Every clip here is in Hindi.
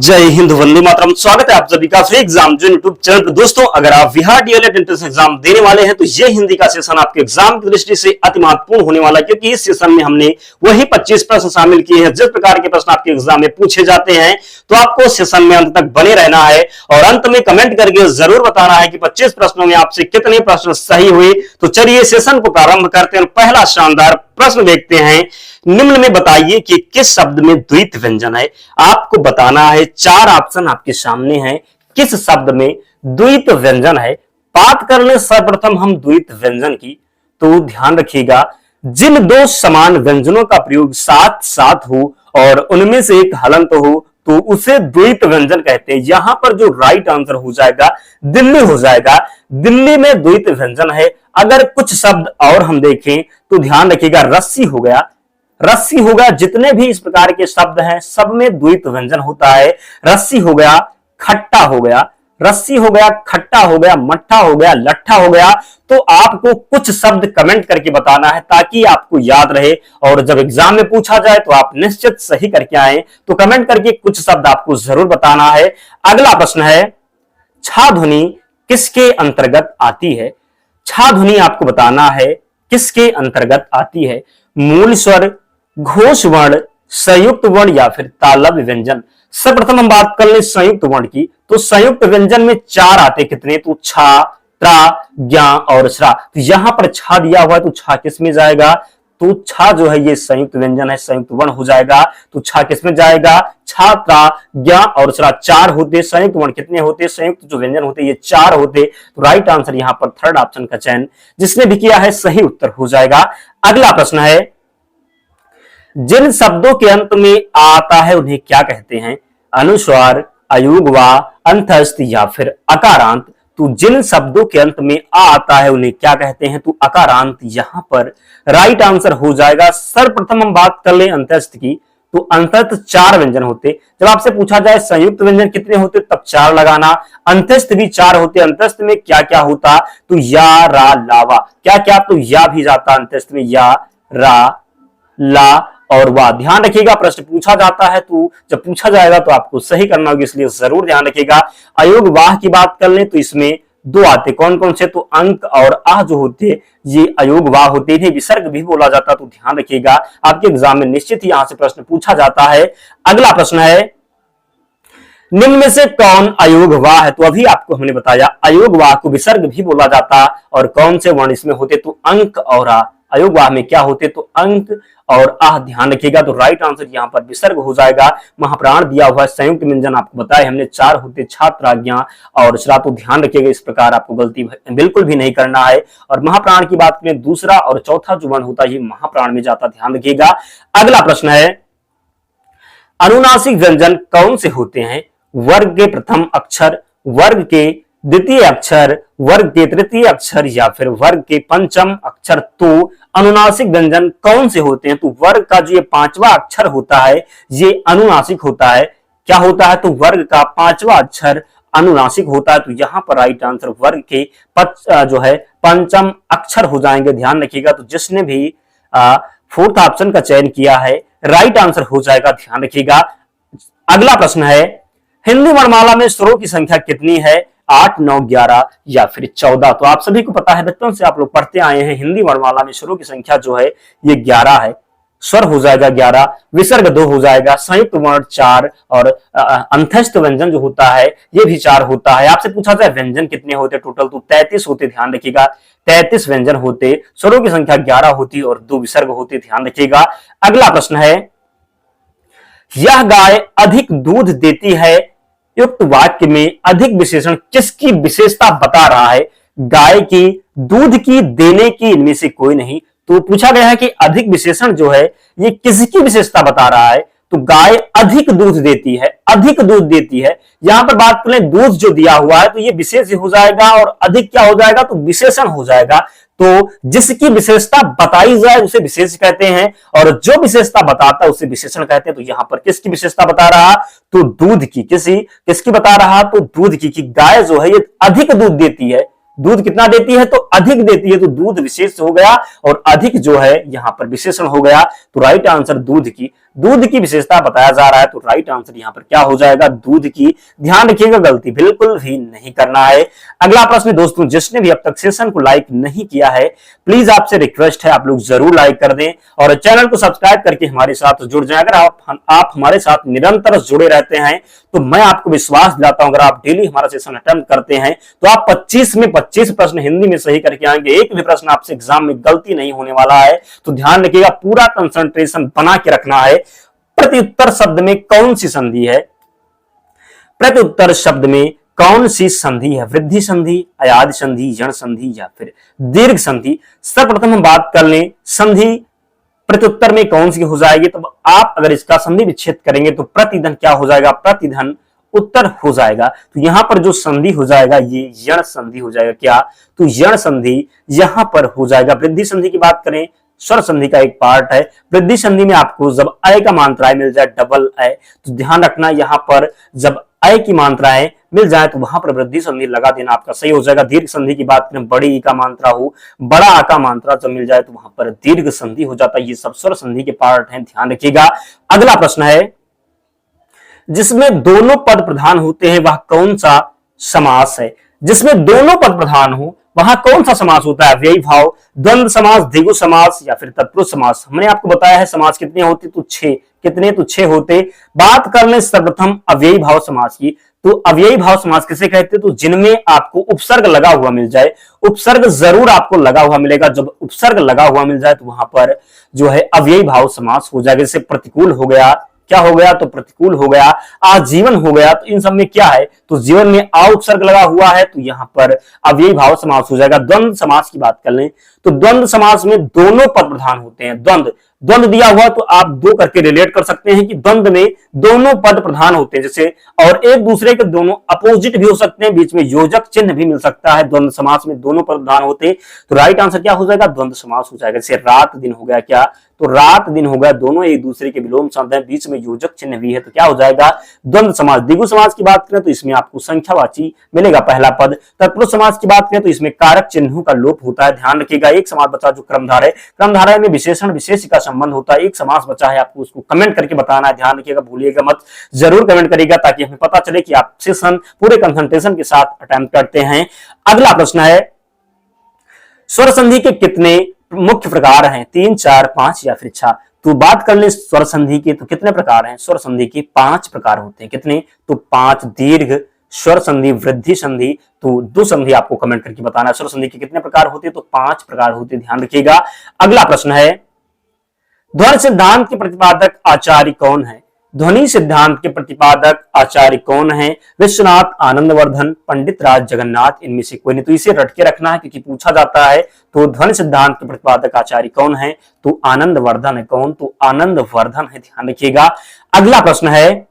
जय हिंद, वंदे मातरम। स्वागत है आप सभी का फ्री एग्जाम जो यूट्यूब चैनल पर। दोस्तों, अगर आप बिहार डीएलएड एंट्रेंस एग्जाम देने वाले हैं तो ये हिंदी का सेशन आपके एग्जाम की दृष्टि से अति महत्वपूर्ण होने वाला है, क्योंकि इस सेशन में हमने वही 25 प्रश्न शामिल किए हैं जिस प्रकार के प्रश्न आपके एग्जाम में पूछे जाते हैं। तो आपको सेशन में अंत तक बने रहना है और अंत में कमेंट करके जरूर बताना है कि 25 प्रश्नों में आपसे कितने प्रश्न सही हुए। तो चलिए सेशन को प्रारंभ करते हैं। पहला शानदार प्रश्न देखते हैं। निम्न में बताइए कि किस शब्द में द्वित व्यंजन है। आपको बताना है, चार ऑप्शन आपके सामने हैं। किस शब्द में द्वित व्यंजन है। बात कर ले सर्वप्रथम हम द्वित व्यंजन की, तो ध्यान रखिएगा, जिन दो समान व्यंजनों का प्रयोग साथ साथ हो और उनमें से एक हलंत हो तो उसे द्वित व्यंजन कहते हैं। यहां पर जो राइट आंसर हो जाएगा दिल्ली हो जाएगा। दिल्ली में द्वित व्यंजन है। अगर कुछ शब्द और हम देखें तो ध्यान रखिएगा, रस्सी हो गया, रस्सी हो गया। जितने भी इस प्रकार के शब्द हैं सब में द्वित व्यंजन होता है। रस्सी हो गया, खट्टा हो गया, रस्सी हो गया, खट्टा हो गया, मट्ठा हो गया, लट्ठा हो गया। तो आपको कुछ शब्द कमेंट करके बताना है ताकि आपको याद रहे और जब एग्जाम में पूछा जाए तो आप निश्चित सही करके आए। तो कमेंट करके कुछ शब्द आपको जरूर बताना है। अगला प्रश्न है, छा ध्वनि किसके अंतर्गत आती है। छा ध्वनि आपको बताना है किसके अंतर्गत आती है। मूल स्वर, घोष वर्ण, संयुक्त वर्ण या फिर तालव्य व्यंजन। सर्वप्रथम हम बात कर ले संयुक्त वर्ण की, तो संयुक्त व्यंजन में चार आते कितने, तो छा, त्रा, ज्ञा और श्रा। तो यहां पर छा दिया हुआ है तो छा किस में जाएगा, तो छा जो है ये संयुक्त व्यंजन है, संयुक्त वर्ण हो जाएगा। तो छा किस में जाएगा, छा, त्रा, ज्ञा और श्रा। चार होते संयुक्त वर्ण, कितने होते संयुक्त जो व्यंजन होते ये चार होते। तो राइट आंसर यहां पर थर्ड ऑप्शन का चयन जिसने भी किया है सही उत्तर हो जाएगा। अगला प्रश्न है, जिन शब्दों के अंत में आ आता है उन्हें क्या कहते हैं। अनुस्वार, अयुग्मा, अंतस्थ या फिर अकारांत। तो जिन शब्दों के अंत में आ आता है उन्हें क्या कहते हैं, तो अकारांत यहां पर राइट आंसर हो जाएगा। सर्वप्रथम हम बात कर ले अंतस्थ की, तो अंतस्थ चार व्यंजन होते। जब आपसे पूछा जाए संयुक्त व्यंजन कितने होते तब चार लगाना। अंतस्थ भी चार होते। अंतस्थ में क्या क्या होता, तो या, रा, लावा, क्या क्या, तो या भी जाता अंतस्थ में, या, रा, ला और वाह। ध्यान रखिएगा, प्रश्न पूछा जाता है तो जब पूछा जाएगा तो आपको सही करना होगा, इसलिए जरूर ध्यान रखिएगा। अयोग वाह की बात कर लें तो इसमें दो आते, कौन कौन से, तो अंक और आह जो होते ये अयोग वाह होते हैं। विसर्ग भी बोला जाता, तो ध्यान रखिएगा, आपके एग्जाम में निश्चित ही यहां से प्रश्न पूछा जाता है। अगला प्रश्न है, निम्न में से कौन अयोग वाह है। तो अभी आपको हमने बताया अयोग वाह को विसर्ग भी बोला जाता और कौन से वर्ण इसमें होते, तो अंक और आ। अयोग वाह में क्या होते, तो अंक और आह। ध्यान रखिएगा, तो राइट आंसर यहां पर विसर्ग हो जाएगा। महाप्राण दिया हुआ है। संयुक्त व्यंजन आपको बताया हमने चार होते, छात्र, ज्ञा और श्रा। तो ध्यान रखिएगा, इस प्रकार आपको गलती बिल्कुल भी नहीं करना है। और महाप्राण की बात करें, दूसरा और चौथा जो वर्ण होता है ये महाप्राण में जाता, ध्यान रखिएगा। अगला प्रश्न है, अनुनासिक व्यंजन कौन से होते हैं। वर्ग के प्रथम अक्षर, वर्ग के द्वितीय अक्षर, वर्ग के तृतीय अक्षर या फिर वर्ग के पंचम अक्षर। तो अनुनासिक व्यंजन कौन से होते हैं, तो वर्ग का जो ये पांचवा अक्षर होता है ये अनुनासिक होता है। क्या होता है, तो वर्ग का पांचवा अक्षर अनुनासिक होता है। तो यहां पर राइट आंसर वर्ग के जो है पंचम अक्षर हो जाएंगे। ध्यान रखिएगा, तो जिसने भी फोर्थ ऑप्शन का चयन किया है राइट आंसर हो जाएगा। ध्यान रखिएगा। अगला प्रश्न है, हिंदी वर्णमाला में स्वरों की संख्या कितनी है, 8, 9, 11 या फिर 14। तो आप सभी को पता है, बचपन से आप लोग पढ़ते आए हैं, हिंदी वर्णमाला में स्वरों की संख्या जो है ये 11 है। स्वर हो जाएगा 11, विसर्ग 2 हो जाएगा, संयुक्त वर्ण 4 और अंतस्थ व्यंजन जो होता है ये भी 4 होता है। आपसे पूछा जाए व्यंजन कितने होते टोटल, तो 33 होते। ध्यान रखिएगा, 33 व्यंजन होते, स्वरों की संख्या 11 होती और 2 विसर्ग होते। ध्यान रखिएगा। अगला प्रश्न है, यह गाय अधिक दूध देती है, युक्त वाक्य में अधिक विशेषण किसकी विशेषता बता रहा है। गाय की, दूध की, देने की, इनमें से कोई नहीं। तो पूछा गया है कि अधिक विशेषण जो है ये किसकी विशेषता बता रहा है, तो गाय अधिक दूध देती है, अधिक दूध देती है। यहां पर बात करें दूध जो दिया हुआ है तो ये विशेष हो जाएगा और अधिक क्या हो जाएगा, तो विशेषण हो जाएगा। तो जिसकी विशेषता बताई जाए उसे विशेष कहते हैं और जो विशेषता बताता है उसे विशेषण कहते हैं। तो यहां पर किसकी विशेषता बता रहा, तो दूध की। किसकी बता रहा, तो दूध की, कि गाय जो है ये अधिक दूध देती है, दूध कितना देती है? तो अधिक देती है, तो दूध विशेष हो गया और अधिक जो है यहां पर विशेषण हो गया। तो राइट आंसर दूध की विशेषता बताया जा रहा है, तो राइट आंसर यहां पर क्या हो जाएगा? दूध की। ध्यान रखिएगा, गलती बिल्कुल भी नहीं करना है। अगला प्रश्न दोस्तों, जिसने भी अब तक सेशन को लाइक नहीं किया है, प्लीज आपसे रिक्वेस्ट है आप लोग जरूर लाइक कर दें और चैनल को सब्सक्राइब करके हमारे साथ जुड़ जाएं। अगर आप हमारे साथ निरंतर जुड़े रहते हैं तो मैं आपको विश्वास दिलाता हूं, अगर आप डेली हमारा सेशन अटेम्प्ट करते हैं तो आप 25 में 25 प्रश्न हिंदी में सही करके आएंगे। एक भी प्रश्न आपसे एग्जाम में गलती नहीं होने वाला है। तो ध्यान रखिएगा, पूरा कंसंट्रेशन बना के रखना है। प्रत्युत्तर शब्द में कौन सी संधि है? प्रत्युत्तर शब्द में कौन सी संधि है? वृद्धि संधि, अयाद संधि, यण संधि या फिर दीर्घ संधि? सर्वप्रथम हम बात कर लें संधि प्रत्युत्तर में कौन सी हो जाएगी। तो आप अगर इसका संधि विच्छेद करेंगे तो प्रतिधन क्या हो जाएगा? प्रतिधन उत्तर हो जाएगा। तो यहां पर जो संधि हो जाएगा ये यण संधि हो जाएगा। क्या? तो यण संधि यहां पर हो जाएगा। वृद्धि संधि की बात करें, स्वर संधि का एक पार्ट है। वृद्धि संधि में आपको जब अय का मात्रा मिल जाए डबल अय, तो ध्यान रखना यहां पर जब अय की मात्राएं मिल जाए तो वहां पर वृद्धि संधि लगा देना आपका सही हो जाएगा। दीर्घ संधि की बात करें, बड़ी ई का मात्रा हो, बड़ा आ का मात्रा जब मिल जाए तो वहां पर दीर्घ संधि हो जाता है। ये सब स्वर संधि के पार्ट हैं, ध्यान रखिएगा। अगला प्रश्न है, जिसमें दोनों पद प्रधान होते हैं वह कौन सा समास है? जिसमें दोनों पद प्रधान हो वहां कौन सा समास होता है? अव्ययी भाव, द्वंद्व समास, द्विगु समास या फिर तत्पुरुष समास? हमने आपको बताया है समास कितने होते? तो 6। कितने? तो 6 होते। बात कर ले सर्वप्रथम अव्ययी भाव समास की, तो अव्ययी भाव समास किसे कहते हैं? तो जिनमें आपको उपसर्ग लगा हुआ मिल जाए। उपसर्ग जरूर आपको लगा हुआ मिलेगा। जब उपसर्ग लगा हुआ मिल जाए तो वहां पर जो है अव्ययी भाव समास हो जाएगा। जैसे प्रतिकूल हो गया, क्या हो गया? तो प्रतिकूल हो गया। आजीवन हो गया, तो इन सब में क्या है? तो जीवन में आ उपसर्ग लगा हुआ है, तो यहां पर अव्ययी भाव समास हो जाएगा। द्वंद्व समास की बात कर लें तो द्वंद्व समास में दोनों पद प्रधान होते हैं। द्वंद्व दिया हुआ तो आप दो करके रिलेट कर सकते हैं कि द्वंद्व में दोनों पद प्रधान होते हैं जैसे, और एक दूसरे के दोनों अपोजिट भी हो सकते हैं, बीच में योजक चिन्ह भी मिल सकता है। द्वंद्व समास में दोनों पद प्रधान होते, तो राइट आंसर क्या हो जाएगा? द्वंद्व समास हो जाएगा। जैसे रात दिन हो गया, क्या? तो रात दिन हो गया, दोनों एक दूसरे के विलोम शब्द हैं, बीच में योजक चिन्ह भी है, तो क्या हो जाएगा? द्वंद्व समास। द्विगु समास की बात करें तो इसमें आपको संख्यावाची मिलेगा पहला पद। तत्पुरुष समास की बात करें तो इसमें कारक चिन्हों का लोप होता है। ध्यान रखिएगा, एक समास बचा जो क्रमधारय, क्रमधारय में विशेषण विशेष का संबंध होता है। एक समास बचा है, आपको उसको कमेंट करके बताना है। ध्यान रखिएगा, भूलिएगा मत, जरूर कमेंट करिएगा ताकि हमें पता चले कि आप सेशन पूरे कंसंट्रेशन के साथ अटेम्प्ट करते हैं। अगला प्रश्न है, स्वर संधि के कितने मुख्य प्रकार हैं? 3, 4, 5 या फिर 6? तो बात कर ले स्वर संधि के तो कितने प्रकार हैं? स्वर संधि के 5 प्रकार होते हैं। कितने? तो 5। दीर्घ, स्वर संधि, वृद्धि संधि, तो दो संधि आपको कमेंट करके बताना है। स्वर संधि के कितने प्रकार होते हैं? तो 5 प्रकार होते हैं, ध्यान रखिएगा। अगला प्रश्न है, ध्वनि सिद्धांत के प्रतिपादक आचार्य कौन है? ध्वनि सिद्धांत के प्रतिपादक आचार्य कौन है? विश्वनाथ, आनंदवर्धन, पंडित राज जगन्नाथ, इनमें से कोई नहीं। तो इसे रट के रखना है क्योंकि पूछा जाता है। तो ध्वनि सिद्धांत के प्रतिपादक आचार्य कौन है? तो आनंदवर्धन है। कौन? तो आनंदवर्धन है, ध्यान रखिएगा। अगला प्रश्न है,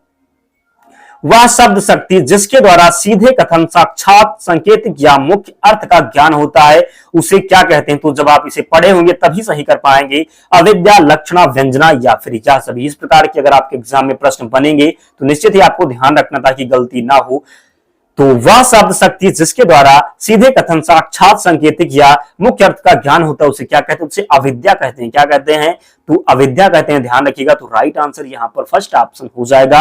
वह शब्द शक्ति जिसके द्वारा सीधे कथन, साक्षात, संकेतिक या मुख्य अर्थ का ज्ञान होता है उसे क्या कहते हैं? तो जब आप इसे पढ़े होंगे तभी सही कर पाएंगे। अविद्या, लक्षणा, व्यंजना या फिर या सभी। इस प्रकार के अगर आपके एग्जाम में प्रश्न बनेंगे तो निश्चित ही आपको ध्यान रखना ताकि गलती ना हो। तो वह शब्द शक्ति जिसके द्वारा सीधे कथन, साक्षात, संकेतिक या मुख्य अर्थ का ज्ञान होता है उसे क्या कहते हैं? उसे अविद्या कहते हैं। क्या कहते हैं? तो अविद्या कहते हैं, ध्यान रखिएगा। तो राइट आंसर यहां पर फर्स्ट ऑप्शन हो जाएगा।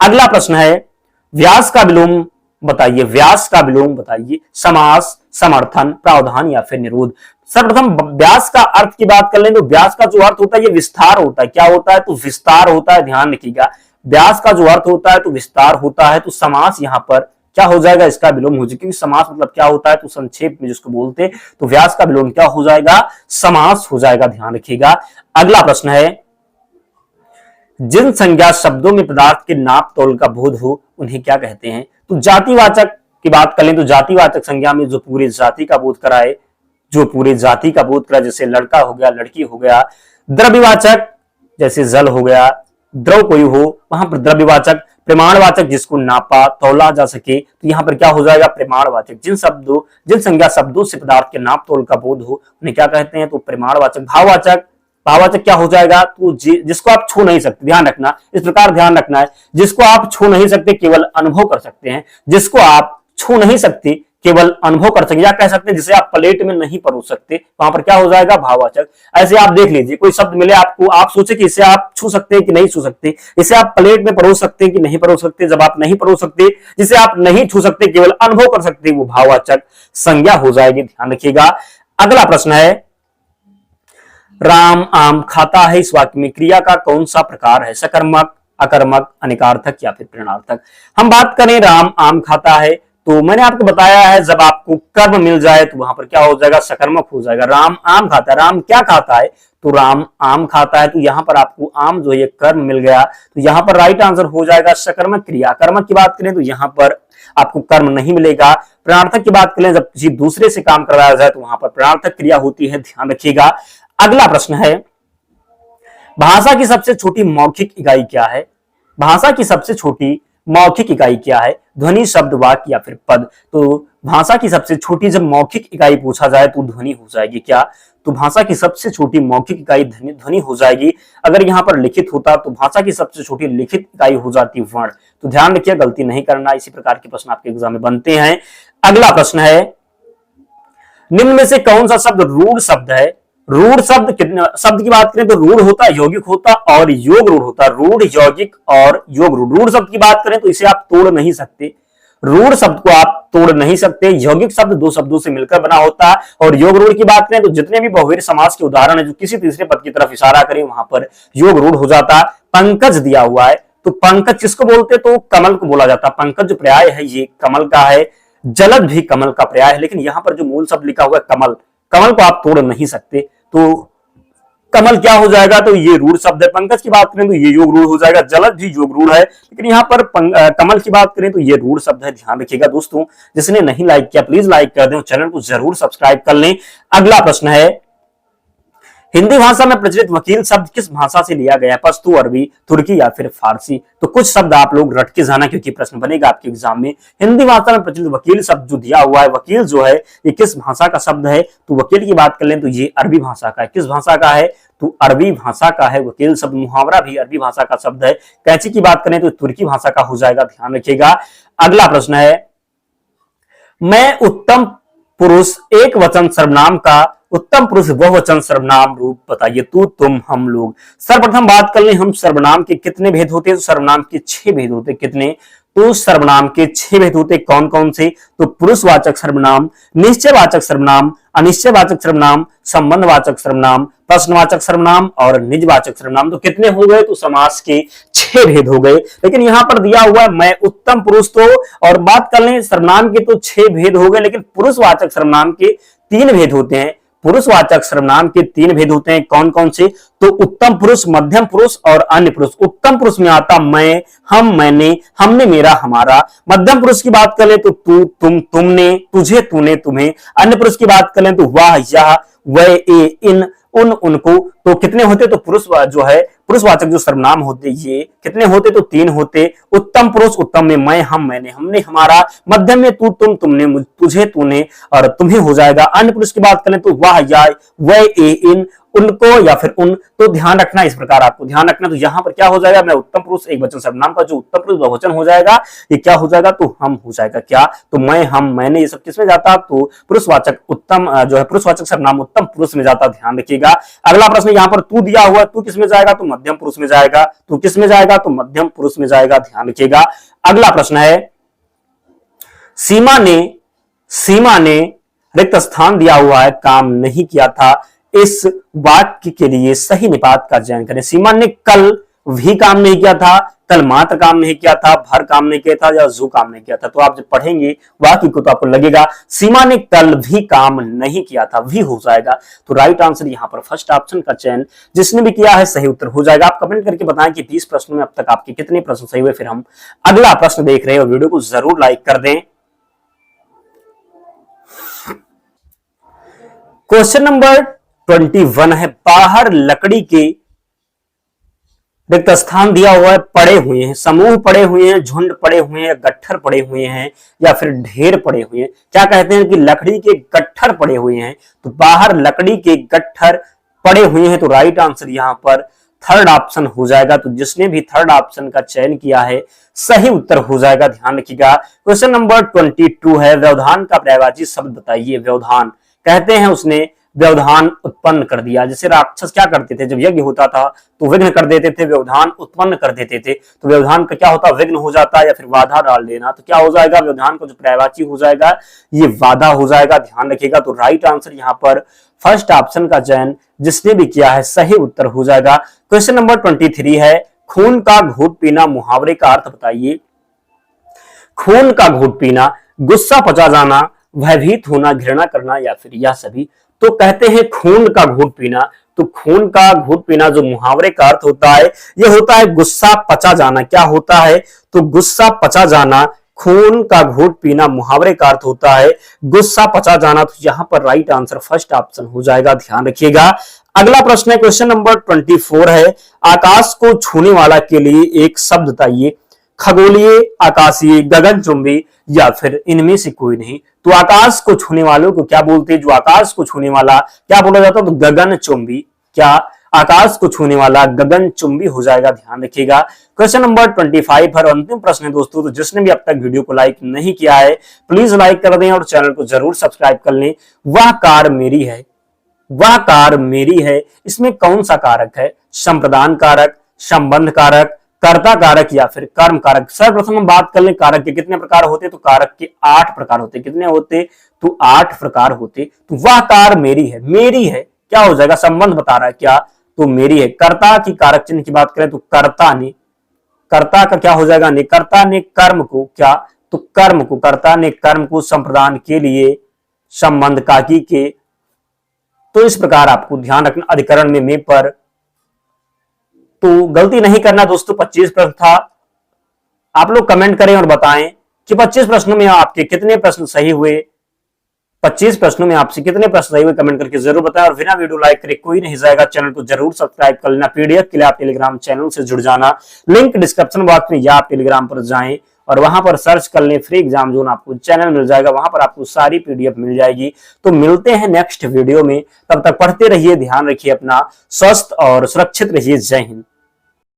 अगला प्रश्न है, व्यास का विलोम बताइए। व्यास का विलोम बताइए। समास, समर्थन, प्रावधान या फिर निरोध? सर्वप्रथम व्यास का अर्थ की बात कर लें तो व्यास का जो अर्थ होता है ये विस्तार होता है। क्या होता है? तो विस्तार होता है, ध्यान रखिएगा। व्यास का जो अर्थ होता है तो विस्तार होता है। तो समास यहां पर क्या हो जाएगा? इसका विलोम हो जाएगा, क्योंकि समास मतलब क्या होता है? तो संक्षेप में जिसको बोलते हैं, तो व्यास का विलोम क्या हो जाएगा? समास हो जाएगा, ध्यान रखिएगा। अगला प्रश्न है, जिन संज्ञा शब्दों में पदार्थ के नाप तोल का बोध हो उन्हें क्या कहते हैं? तो जातिवाचक की बात करें तो जातिवाचक संज्ञा में जो पूरे जाति का बोध कराए, जो पूरे जाति का बोध कराए, जैसे लड़का हो गया, लड़की हो गया। द्रव्यवाचक जैसे जल हो गया, द्रव कोई हो वहां पर द्रव्यवाचक। प्रमाणवाचक जिसको नापा तौला जा सके, तो यहाँ पर क्या हो जाएगा? प्रमाणवाचक। जिन संज्ञा शब्दों से पदार्थ के नाप तोल का बोध हो उन्हें क्या कहते हैं? तो प्रमाणवाचक। भाववाचक, भाववाचक क्या हो जाएगा? तो जिसको आप छू नहीं सकते, ध्यान रखना, इस प्रकार ध्यान रखना है। जिसको आप छू नहीं सकते केवल अनुभव कर सकते हैं, जिसको आप छू नहीं सकते केवल अनुभव कर सके, या कह सकते हैं जिसे आप प्लेट में नहीं परोस सकते, वहां पर क्या हो जाएगा, भाववाचक। ऐसे आप देख लीजिए, कोई शब्द मिले आपको, आप सोचे कि इसे आप छू सकते हैं कि नहीं छू सकते, इसे आप प्लेट में परोस सकते हैं कि नहीं परोस सकते। जब आप नहीं परोस सकते, जिसे आप नहीं छू सकते, केवल अनुभव कर सकते, वो भाववाचक संज्ञा हो जाएगी, ध्यान रखिएगा। अगला प्रश्न है, राम आम खाता है, इस वाक्य में क्रिया का कौन सा प्रकार है, सकर्मक, अकर्मक, अनिकार्थक या फिर प्रेरणार्थक। हम बात करें राम आम खाता है, तो मैंने आपको बताया है जब आपको कर्म मिल जाए तो वहां पर क्या हो जाएगा, सकर्मक हो जाएगा। राम आम खाता है, राम क्या खाता है, तो राम आम खाता है, तो यहां पर आपको आम जो है कर्म मिल गया, तो यहां पर राइट आंसर हो जाएगा सकर्मक क्रिया। कर्मक की बात करें तो यहां पर आपको कर्म नहीं मिलेगा। प्रेरणार्थक की बात करें, जब किसी दूसरे से काम करवाया जाए तो वहां पर प्रेरणार्थक क्रिया होती है, ध्यान रखिएगा। अगला प्रश्न है, भाषा की सबसे छोटी मौखिक इकाई क्या है। भाषा की सबसे छोटी मौखिक इकाई क्या है, ध्वनि, शब्द, वाक्य या फिर पद। तो भाषा की सबसे छोटी जब मौखिक इकाई पूछा जाए तो ध्वनि हो जाएगी। क्या, तो भाषा की सबसे छोटी मौखिक इकाई ध्वनि हो जाएगी। अगर यहां पर लिखित होता तो भाषा की सबसे छोटी लिखित इकाई हो जाती वर्ण। तो ध्यान रखिए, गलती नहीं करना, इसी प्रकार के प्रश्न आपके एग्जाम में बनते हैं। अगला प्रश्न है, निम्न में से कौन सा शब्द रूढ़ शब्द है। रूढ़ शब्द कितने शब्द की बात करें तो रूढ़ होता, यौगिक होता और योग रूढ़ होता। रूढ़, यौगिक और योग रूढ़। रूढ़ शब्द की बात करें तो इसे आप तोड़ नहीं सकते, रूढ़ शब्द को आप तोड़ नहीं सकते। यौगिक शब्द दो शब्दों से मिलकर बना होता है, और योग रूढ़ की बात करें तो जितने भी बहुवीर समास के उदाहरण है जो किसी तीसरे पद की तरफ इशारा करें वहां पर योग रूढ़ हो जाता। पंकज दिया हुआ है, तो पंकज किसको बोलते, तो कमल को बोला जाता। पंकज जो पर्याय है ये कमल का है, जलद भी कमल का पर्याय है, लेकिन यहां पर जो मूल शब्द लिखा हुआ है कमल, कमल को आप तोड़ नहीं सकते, तो कमल क्या हो जाएगा, तो ये रूढ़ शब्द है। पंकज की बात करें तो ये योग रूढ़ हो जाएगा, जलद भी योग रूढ़ है, लेकिन यहाँ पर कमल की बात करें तो ये रूढ़ शब्द है, ध्यान रखिएगा। दोस्तों, जिसने नहीं लाइक किया प्लीज लाइक कर दें, चैनल को जरूर सब्सक्राइब कर लें। अगला प्रश्न है, हिंदी भाषा में प्रचलित वकील शब्द किस भाषा से लिया गया है, पश्तो, अरबी, तुर्की या फिर फारसी। तो कुछ शब्द आप लोग रट के जाना, क्योंकि प्रश्न बनेगा आपके एग्जाम में। हिंदी भाषा में प्रचलित वकील शब्द जो दिया हुआ है, वकील जो है ये किस भाषा का शब्द है, तो वकील की बात कर लें तो ये अरबी भाषा का है। किस भाषा का है, तो अरबी भाषा का है वकील शब्द। मुहावरा भी अरबी भाषा का शब्द है। कैंची की बात करें तो तुर्की भाषा का हो जाएगा, ध्यान रखिएगा। अगला प्रश्न है, मैं उत्तम पुरुष एक वचन सर्वनाम का उत्तम पुरुष बहुवचन सर्वनाम रूप बताइए। तू, तुम, हम, लोग। सर्वप्रथम बात कर लें हम सर्वनाम के कितने भेद होते हैं, तो सर्वनाम के 6 भेद होते हैं। कितने, तो सर्वनाम के 6 भेद होते। कौन कौन से, तो पुरुषवाचक सर्वनाम, निश्चयवाचक सर्वनाम, अनिश्चयवाचक सर्वनाम, संबंधवाचक सर्वनाम, प्रश्नवाचक सर्वनाम और निजवाचक सर्वनाम। तो कितने हो गए, तो समास के 6 भेद हो गए। लेकिन यहां पर दिया हुआ है मैं उत्तम पुरुष, तो और बात कर लें सर्वनाम के तो 6 भेद हो गए, लेकिन पुरुषवाचक सर्वनाम के 3 भेद होते हैं। पुरुषवाचक सर्वनाम के 3 भेद होते हैं। कौन कौन से, तो उत्तम पुरुष, मध्यम पुरुष और अन्य पुरुष। उत्तम पुरुष में आता मैं, हम, मैंने, हमने, मेरा, हमारा। मध्यम पुरुष की बात करें तो तू, तुम, तुमने, तुझे, तूने, तुम्हें। अन्य पुरुष की बात करें तो वह, यह, वह, ए, इन, उन, उनको। तो कितने होते, तो पुरुष जो है पुरुषवाचक जो सर्वनाम होते ये कितने होते, तो 3 होते। उत्तम पुरुष, उत्तम में मैं, हम, मैंने, हमने, हमारा। मध्यम में तू, तुम, तुमने, तुझे, तूने और तुम्हें हो जाएगा। अन्य पुरुष की बात करें तो वह, या, वह, ए, इन, उनको या फिर उन। तो ध्यान रखना, इस प्रकार आपको ध्यान रखना। तो यहां पर क्या हो जाएगा, मैं उत्तम पुरुष एक वचन सर्वनाम का जो उत्तम पुरुष बहुवचन हो जाएगा ये क्या हो जाएगा, तो हम हो जाएगा। क्या, तो मैं, हम, मैंने, ये सब किसमें जाता, तो पुरुषवाचक उत्तम जो है पुरुषवाचक सर्वनाम उत्तम पुरुष में जाता, ध्यान रखिएगा। अगला प्रश्न यहाँ पर तू दिया हुआ, तू किसमें जाएगा, तो मध्यम पुरुष में जाएगा। तू किस में जाएगा, तो मध्यम पुरुष में जाएगा, ध्यान रखिएगा। अगला प्रश्न है, सीमा ने रिक्त स्थान दिया हुआ है, काम नहीं किया था, इस वाक्य के लिए सही निपात का चयन करें। सीमा ने कल भी काम नहीं किया था, कल मात्र काम नहीं किया था, भर काम नहीं किया था या जू काम नहीं किया था। तो आप जब पढ़ेंगे वाक्य को तो आपको लगेगा सीमा ने कल भी काम नहीं किया था, भी हो जाएगा। तो राइट आंसर यहां पर फर्स्ट ऑप्शन का चयन जिसने भी किया है सही उत्तर हो जाएगा। आप कमेंट करके बताएं कि 20 प्रश्नों में अब तक आपके कितने प्रश्न सही हुए। फिर हम अगला प्रश्न देख रहे हैं, वीडियो को जरूर लाइक कर दें। क्वेश्चन नंबर 21 है, बाहर लकड़ी के रिक्त स्थान दिया हुआ है, पड़े हुए हैं, समूह पड़े हुए हैं, झुंड पड़े हुए हैं, गट्ठर पड़े हुए हैं या फिर ढेर पड़े हुए हैं। क्या कहते हैं कि लकड़ी के गट्ठर पड़े हुए हैं, तो बाहर लकड़ी के गट्ठर पड़े हुए हैं। तो राइट आंसर यहां पर थर्ड ऑप्शन हो जाएगा। तो जिसने भी थर्ड ऑप्शन का चयन किया है सही उत्तर हो जाएगा, ध्यान रखिएगा। क्वेश्चन नंबर 22 है, व्यवधान का पर्यायवाची शब्द बताइए। व्यवधान कहते हैं उसने व्यवधान उत्पन्न कर दिया। जैसे राक्षस क्या करते थे, जब यज्ञ होता था तो विघ्न कर देते थे, व्यवधान उत्पन्न कर देते थे। तो व्यवधान का क्या होता, विघ्न हो जाता या फिर बाधा डाल देना। तो क्या हो जाएगा, व्यवधान का जो पर्यायवाची हो जाएगा ये बाधा हो जाएगा, ध्यान रखिएगा। तो राइट आंसर यहाँ पर फर्स्ट ऑप्शन का चयन जिसने भी किया है सही उत्तर हो जाएगा। क्वेश्चन नंबर 23 है, खून का घूंट पीना मुहावरे का अर्थ बताइए। खून का घूंट पीना, गुस्सा पचा जाना, भयभीत होना, घृणा करना या फिर यह सभी। तो कहते हैं खून का घूंट पीना। तो खून का घूंट पीना जो मुहावरे का अर्थ होता है यह होता है गुस्सा पचा जाना। क्या होता है, तो गुस्सा पचा जाना। खून का घूंट पीना मुहावरे का अर्थ होता है गुस्सा पचा जाना। तो यहां पर राइट आंसर फर्स्ट ऑप्शन हो जाएगा, ध्यान रखिएगा। अगला प्रश्न है, क्वेश्चन नंबर 24 है, आकाश को छूने वाला के लिए एक शब्द बताइए। खगोलीय, आकाशीय, गगनचुंबी या फिर इनमें से कोई नहीं। तो आकाश को छूने वालों को क्या बोलते हैं, जो आकाश को छूने वाला क्या बोला जाता है, तो गगनचुंबी। क्या आकाश को छूने वाला गगनचुंबी हो जाएगा, ध्यान रखिएगा। क्वेश्चन नंबर 25 और अंतिम प्रश्न है दोस्तों। तो जिसने भी अब तक वीडियो को लाइक नहीं किया है प्लीज लाइक कर दें और चैनल को जरूर सब्सक्राइब कर लें। वह कार मेरी है, वह कार मेरी है, इसमें कौन सा कारक है, संप्रदान कारक, संबंध कारक, कर्ता कारक या फिर कर्म कारक। सर्वप्रथम हम बात कर लें कारक के कितने प्रकार होते, तो कारक के 8 प्रकार होते। कितने होते, तो 8 प्रकार होते। तो वह कार मेरी है, मेरी है क्या हो जाएगा, संबंध बता रहा है क्या, तो मेरी है। कर्ता की कारक चिन्ह की बात करें तो कर्ता ने, कर्ता का क्या हो जाएगा, ने, कर्ता ने कर्म को क्या, तो कर्म को, कर्ता ने कर्म को, संप्रदान के लिए, संबंध काकी के। तो इस प्रकार आपको ध्यान रखना अधिकरण में पर। तो गलती नहीं करना दोस्तों, 25 प्रश्न था। आप लोग कमेंट करें और बताएं कि 25 प्रश्नों में आपके कितने प्रश्न सही हुए। 25 प्रश्नों में आपसे कितने प्रश्न सही हुए कमेंट करके जरूर बताएं। और बिना वीडियो लाइक करे कोई नहीं जाएगा, चैनल को जरूर सब्सक्राइब कर लेना। पीडीएफ के लिए आप टेलीग्राम चैनल से जुड़ जाना, लिंक डिस्क्रिप्शन बॉक्स में, या आप टेलीग्राम पर जाएं और वहां पर सर्च कर लें फ्री एग्जाम जोन, आपको चैनल मिल जाएगा, वहां पर आपको सारी पीडीएफ मिल जाएगी। तो मिलते हैं नेक्स्ट वीडियो में, तब तक पढ़ते रहिए, ध्यान रखिए अपना, स्वस्थ और सुरक्षित रहिए। जय हिंद।